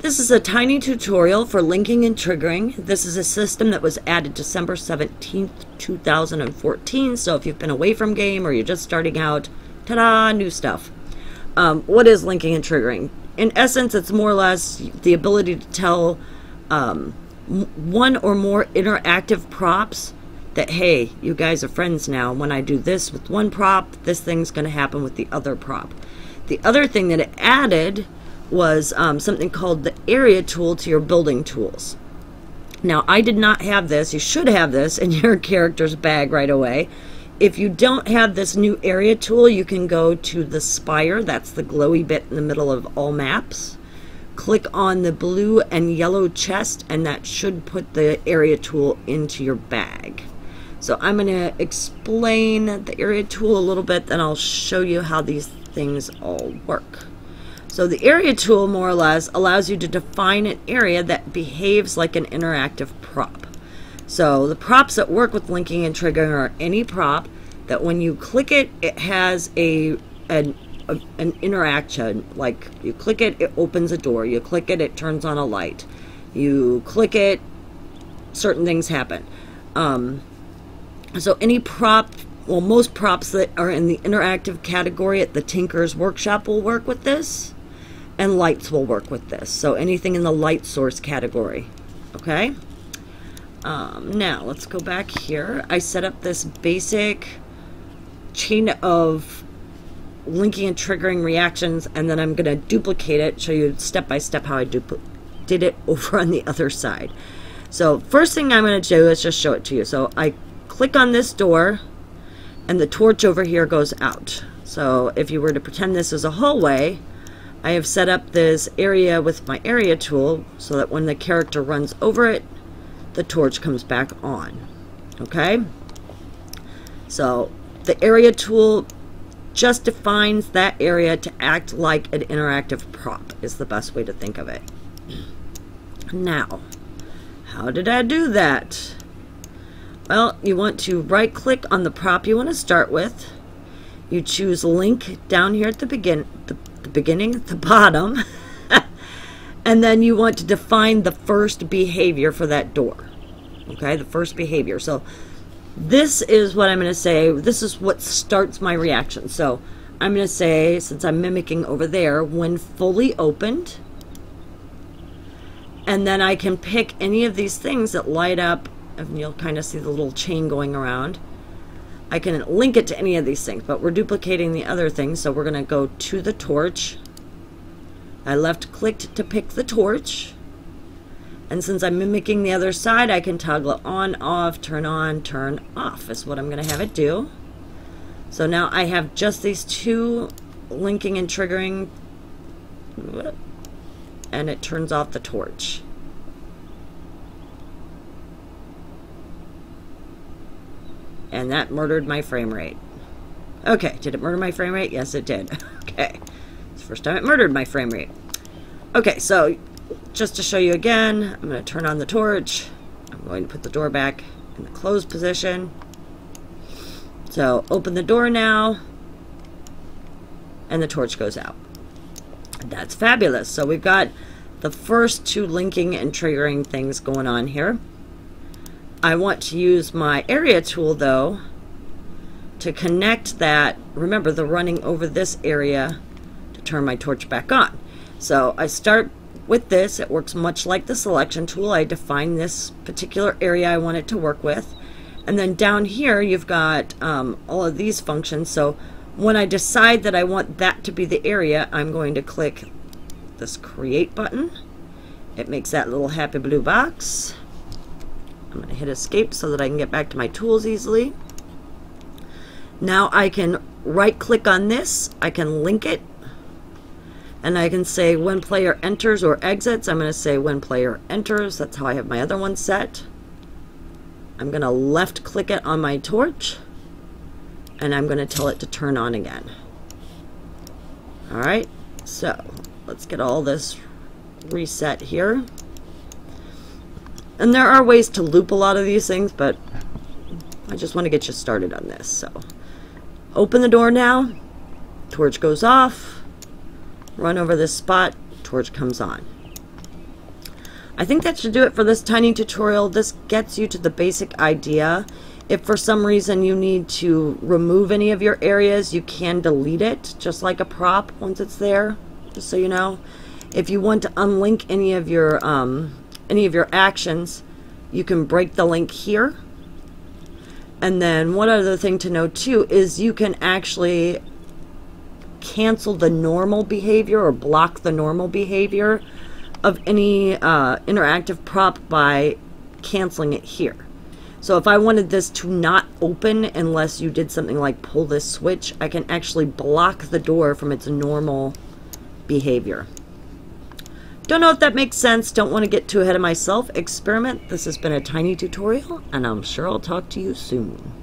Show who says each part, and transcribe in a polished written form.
Speaker 1: This is a tiny tutorial for linking and triggering. This is a system that was added December 17th, 2014. So if you've been away from game or you're just starting out, ta-da, new stuff. What is linking and triggering? In essence, it's more or less the ability to tell one or more interactive props that, hey, you guys are friends now. When I do this with one prop, this thing's going to happen with the other prop. The other thing that it added was something called the area tool to your building tools. Now, I did not have this. You should have this in your character's bag right away. If you don't have this new area tool, you can go to the spire. That's the glowy bit in the middle of all maps. Click on the blue and yellow chest, and that should put the area tool into your bag. So I'm going to explain the area tool a little bit, then I'll show you how these things all work. So the area tool more or less allows you to define an area that behaves like an interactive prop. So the props that work with linking and triggering are any prop that when you click it, it has an interaction. Like you click it, it opens a door. You click it, it turns on a light. You click it, certain things happen. So any prop, well, most props that are in the interactive category at the Tinker's Workshop will work with this, and lights will work with this. So anything in the light source category. Okay? Now, let's go back here. I set up this basic chain of linking and triggering reactions, and then I'm going to duplicate it, show you step by step how I did it over on the other side. So first thing I'm going to do is just show it to you. So I click on this door, and the torch over here goes out. So if you were to pretend this is a hallway, I have set up this area with my area tool so that when the character runs over it, the torch comes back on. Okay? So the area tool just defines that area to act like an interactive prop is the best way to think of it. Now, how did I do that? Well, you want to right click on the prop you want to start with. You choose link down here at the beginning, the bottom, and then you want to define the first behavior for that door. Okay, the first behavior. So this is what I'm going to say. This is what starts my reaction. So I'm going to say, since I'm mimicking over there, when fully opened, and then I can pick any of these things that light up, and you'll kind of see the little chain going around. I can link it to any of these things, but we're duplicating the other things, so we're going to go to the torch. I left clicked to pick the torch, and since I'm mimicking the other side, I can toggle it on, off, turn on, turn off is what I'm going to have it do. So now I have just these two linking and triggering, and it turns off the torch. And that murdered my frame rate. Okay, did it murder my frame rate? Yes, it did. Okay, it's the first time it murdered my frame rate. Okay, so just to show you again, I'm going to turn on the torch. I'm going to put the door back in the closed position. So open the door now, and the torch goes out. That's fabulous. So we've got the first two linking and triggering things going on here. I want to use my area tool though to connect that, remember the running over this area, to turn my torch back on. So I start with this. It works much like the selection tool. I define this particular area I want it to work with, and then down here you've got all of these functions. So when I decide that I want that to be the area, I'm going to click this create button. It makes that little happy blue box. I'm going to hit escape so that I can get back to my tools easily. Now I can right click on this, I can link it, and I can say when player enters or exits. I'm going to say when player enters. That's how I have my other one set. I'm going to left click it on my torch, and I'm going to tell it to turn on again. Alright, so let's get all this reset here. And there are ways to loop a lot of these things, but I just want to get you started on this. So open the door now, torch goes off, run over this spot, torch comes on. I think that should do it for this tiny tutorial. This gets you to the basic idea. If for some reason you need to remove any of your areas, you can delete it, just like a prop once it's there, just so you know. If you want to unlink any of your actions, you can break the link here. And then one other thing to know too is you can actually cancel the normal behavior or block the normal behavior of any interactive prop by canceling it here. So if I wanted this to not open unless you did something like pull this switch, I can actually block the door from its normal behavior. Don't know if that makes sense. Don't want to get too ahead of myself. Experiment. This has been a tiny tutorial, and I'm sure I'll talk to you soon.